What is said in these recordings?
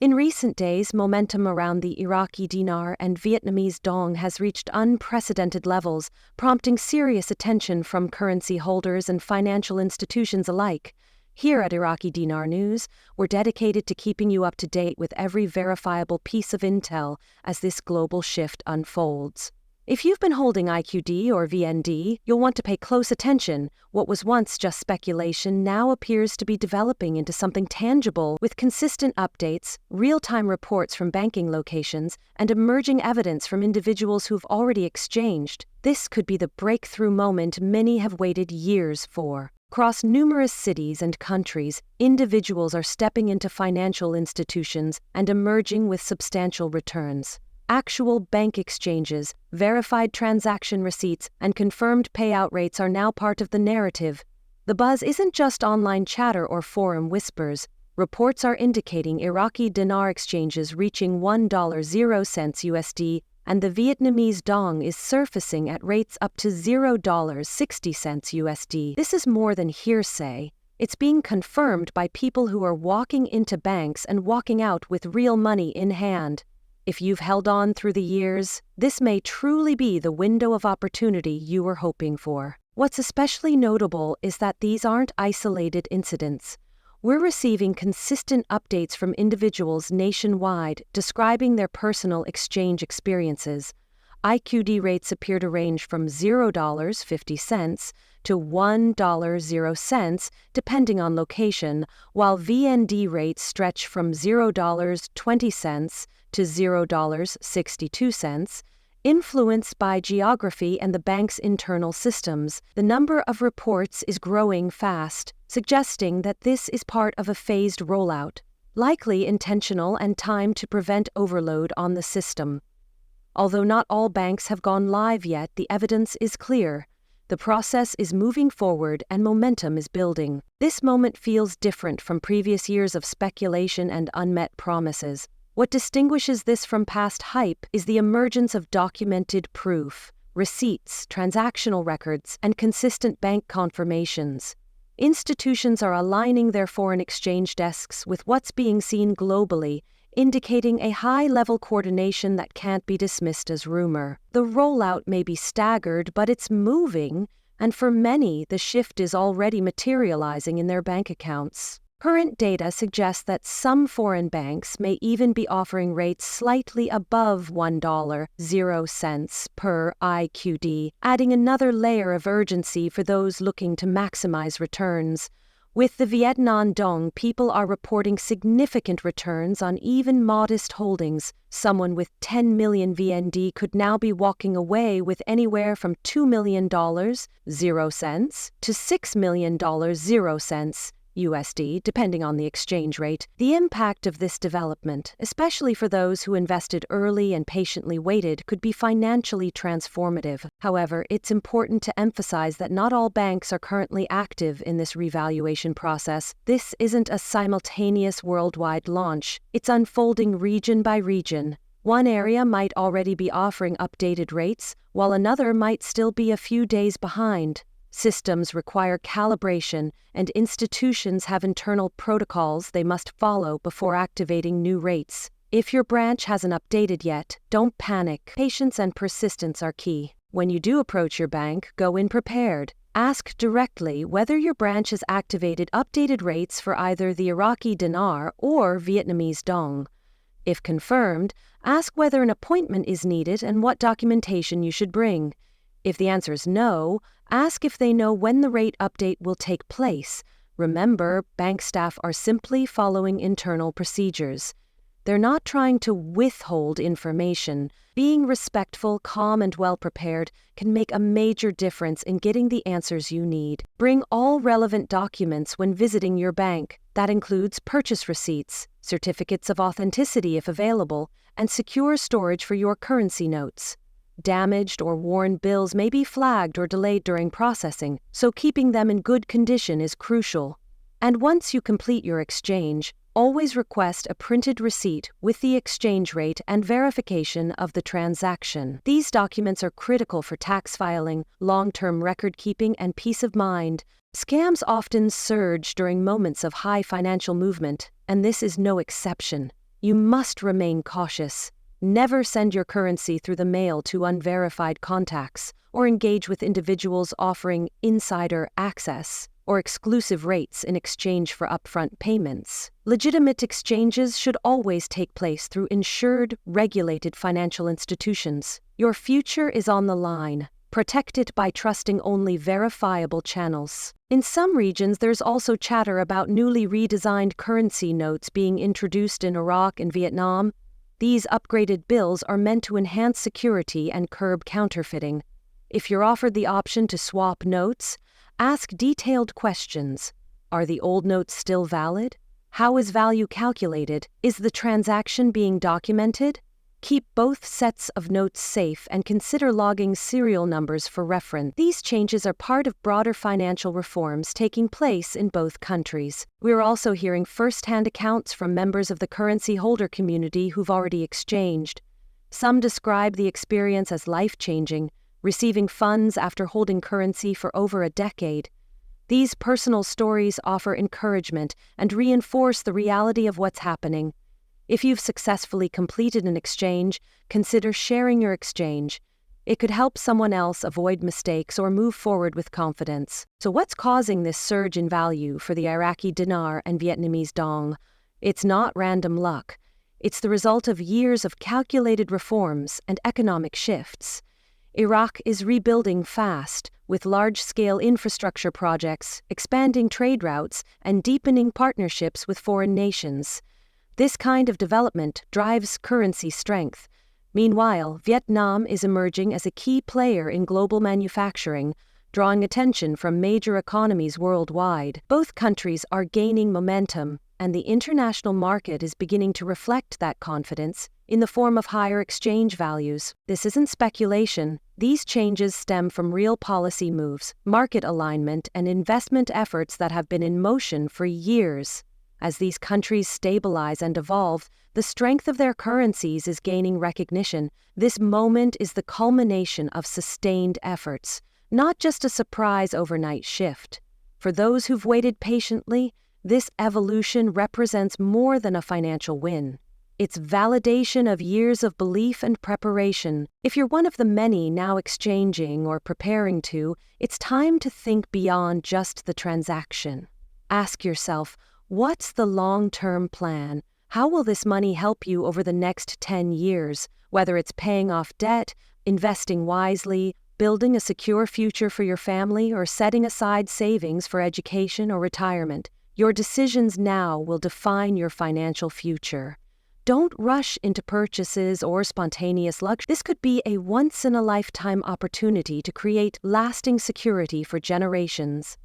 In recent days, momentum around the Iraqi dinar and Vietnamese dong has reached unprecedented levels, prompting serious attention from currency holders and financial institutions alike. Here at Iraqi Dinar News, we're dedicated to keeping you up to date with every verifiable piece of intel as this global shift unfolds. If you've been holding IQD or VND, you'll want to pay close attention. What was once just speculation now appears to be developing into something tangible with consistent updates, real-time reports from banking locations, and emerging evidence from individuals who've already exchanged. This could be the breakthrough moment many have waited years for. Across numerous cities and countries, individuals are stepping into financial institutions and emerging with substantial returns. Actual bank exchanges, verified transaction receipts, and confirmed payout rates are now part of the narrative. The buzz isn't just online chatter or forum whispers. Reports are indicating Iraqi dinar exchanges reaching $1.00 USD, and the Vietnamese dong is surfacing at rates up to $0.60 USD. This is more than hearsay. It's being confirmed by people who are walking into banks and walking out with real money in hand. If you've held on through the years, this may truly be the window of opportunity you were hoping for. What's especially notable is that these aren't isolated incidents. We're receiving consistent updates from individuals nationwide describing their personal exchange experiences. IQD rates appear to range from $0.50 to $1.00, depending on location, while VND rates stretch from $0.20 to $0.62, influenced by geography and the bank's internal systems. The number of reports is growing fast, suggesting that this is part of a phased rollout, likely intentional and timed to prevent overload on the system. Although not all banks have gone live yet, the evidence is clear. The process is moving forward and momentum is building. This moment feels different from previous years of speculation and unmet promises. What distinguishes this from past hype is the emergence of documented proof, receipts, transactional records, and consistent bank confirmations. Institutions are aligning their foreign exchange desks with what's being seen globally, indicating a high-level coordination that can't be dismissed as rumor. The rollout may be staggered, but it's moving, and for many, the shift is already materializing in their bank accounts. Current data suggests that some foreign banks may even be offering rates slightly above $1.00 per IQD, adding another layer of urgency for those looking to maximize returns. With the Vietnam dong, people are reporting significant returns on even modest holdings. Someone with 10 million VND could now be walking away with anywhere from $2 million, 0 cents, to $6 million, 0 cents. USD, depending on the exchange rate. The impact of this development, especially for those who invested early and patiently waited, could be financially transformative. However, it's important to emphasize that not all banks are currently active in this revaluation process. This isn't a simultaneous worldwide launch. It's unfolding region by region. One area might already be offering updated rates, while another might still be a few days behind. Systems require calibration, and institutions have internal protocols they must follow before activating new rates. If your branch hasn't updated yet, don't panic. Patience and persistence are key. When you do approach your bank, go in prepared. Ask directly whether your branch has activated updated rates for either the Iraqi dinar or Vietnamese dong. If confirmed, ask whether an appointment is needed and what documentation you should bring. If the answer is no, ask if they know when the rate update will take place. Remember, bank staff are simply following internal procedures. They're not trying to withhold information. Being respectful, calm, and well-prepared can make a major difference in getting the answers you need. Bring all relevant documents when visiting your bank. That includes purchase receipts, certificates of authenticity if available, and secure storage for your currency notes. Damaged or worn bills may be flagged or delayed during processing, so keeping them in good condition is crucial. And once you complete your exchange, always request a printed receipt with the exchange rate and verification of the transaction. These documents are critical for tax filing, long-term record keeping, and peace of mind. Scams often surge during moments of high financial movement, and this is no exception. You must remain cautious. Never send your currency through the mail to unverified contacts or engage with individuals offering insider access or exclusive rates in exchange for upfront payments. Legitimate exchanges should always take place through insured, regulated financial institutions. Your future is on the line. Protect it by trusting only verifiable channels. In some regions, there's also chatter about newly redesigned currency notes being introduced in Iraq and Vietnam. These upgraded bills are meant to enhance security and curb counterfeiting. If you're offered the option to swap notes, ask detailed questions. Are the old notes still valid? How is value calculated? Is the transaction being documented? Keep both sets of notes safe and consider logging serial numbers for reference. These changes are part of broader financial reforms taking place in both countries. We're also hearing first-hand accounts from members of the currency holder community who've already exchanged. Some describe the experience as life-changing, receiving funds after holding currency for over a decade. These personal stories offer encouragement and reinforce the reality of what's happening. If you've successfully completed an exchange, consider sharing your exchange. It could help someone else avoid mistakes or move forward with confidence. So what's causing this surge in value for the Iraqi dinar and Vietnamese dong? It's not random luck. It's the result of years of calculated reforms and economic shifts. Iraq is rebuilding fast, with large-scale infrastructure projects, expanding trade routes, and deepening partnerships with foreign nations. This kind of development drives currency strength. Meanwhile, Vietnam is emerging as a key player in global manufacturing, drawing attention from major economies worldwide. Both countries are gaining momentum, and the international market is beginning to reflect that confidence in the form of higher exchange values. This isn't speculation. These changes stem from real policy moves, market alignment, and investment efforts that have been in motion for years. As these countries stabilize and evolve, the strength of their currencies is gaining recognition. This moment is the culmination of sustained efforts, not just a surprise overnight shift. For those who've waited patiently, this evolution represents more than a financial win. It's validation of years of belief and preparation. If you're one of the many now exchanging or preparing to, it's time to think beyond just the transaction. Ask yourself, what's the long-term plan? How will this money help you over the next 10 years? Whether it's paying off debt, investing wisely, building a secure future for your family, or setting aside savings for education or retirement, your decisions now will define your financial future. Don't rush into purchases or spontaneous luxury. This could be a once-in-a-lifetime opportunity to create lasting security for generations.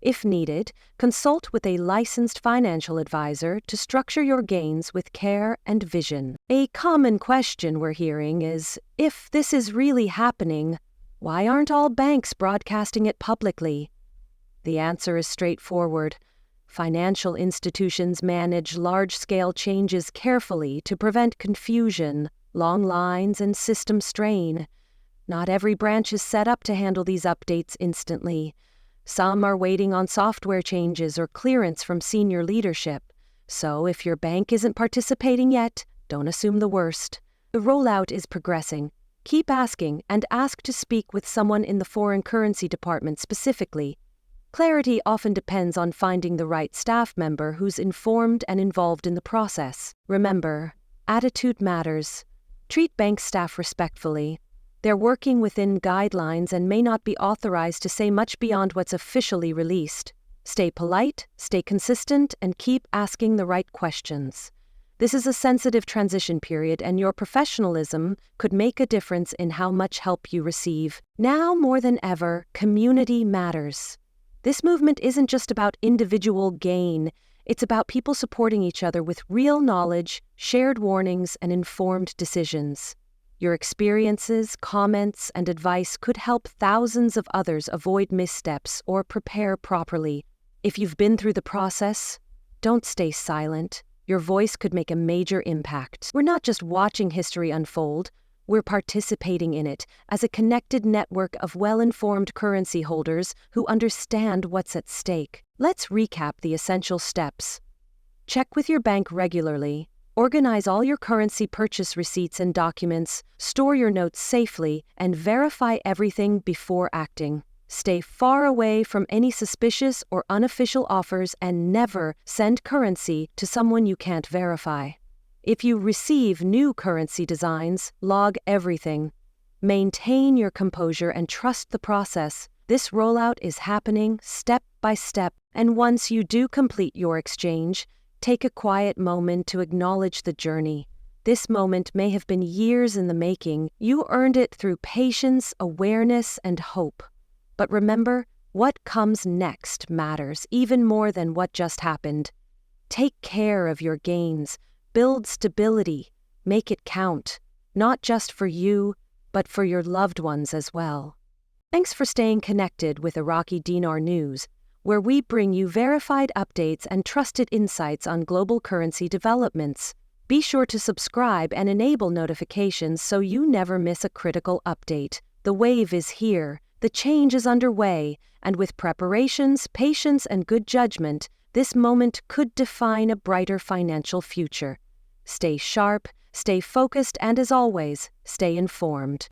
If needed, consult with a licensed financial advisor to structure your gains with care and vision. A common question we're hearing is, if this is really happening, why aren't all banks broadcasting it publicly? The answer is straightforward. Financial institutions manage large-scale changes carefully to prevent confusion, long lines, and system strain. Not every branch is set up to handle these updates instantly. Some are waiting on software changes or clearance from senior leadership. So if your bank isn't participating yet, don't assume the worst. The rollout is progressing. Keep asking and ask to speak with someone in the foreign currency department specifically. Clarity often depends on finding the right staff member who's informed and involved in the process. Remember, attitude matters. Treat bank staff respectfully. They're working within guidelines and may not be authorized to say much beyond what's officially released. Stay polite, stay consistent, and keep asking the right questions. This is a sensitive transition period, and your professionalism could make a difference in how much help you receive. Now more than ever, community matters. This movement isn't just about individual gain. It's about people supporting each other with real knowledge, shared warnings, and informed decisions. Your experiences, comments, and advice could help thousands of others avoid missteps or prepare properly. If you've been through the process, don't stay silent. Your voice could make a major impact. We're not just watching history unfold, we're participating in it as a connected network of well-informed currency holders who understand what's at stake. Let's recap the essential steps. Check with your bank regularly. Organize all your currency purchase receipts and documents, store your notes safely, and verify everything before acting. Stay far away from any suspicious or unofficial offers and never send currency to someone you can't verify. If you receive new currency designs, log everything. Maintain your composure and trust the process. This rollout is happening step by step, and once you do complete your exchange, take a quiet moment to acknowledge the journey. This moment may have been years in the making. You earned it through patience, awareness, and hope. But remember, what comes next matters even more than what just happened. Take care of your gains, build stability, make it count, not just for you, but for your loved ones as well. Thanks for staying connected with Iraqi Dinar News, where we bring you verified updates and trusted insights on global currency developments. Be sure to subscribe and enable notifications so you never miss a critical update. The wave is here, the change is underway, and with preparations, patience, and good judgment, this moment could define a brighter financial future. Stay sharp, stay focused, and as always, stay informed.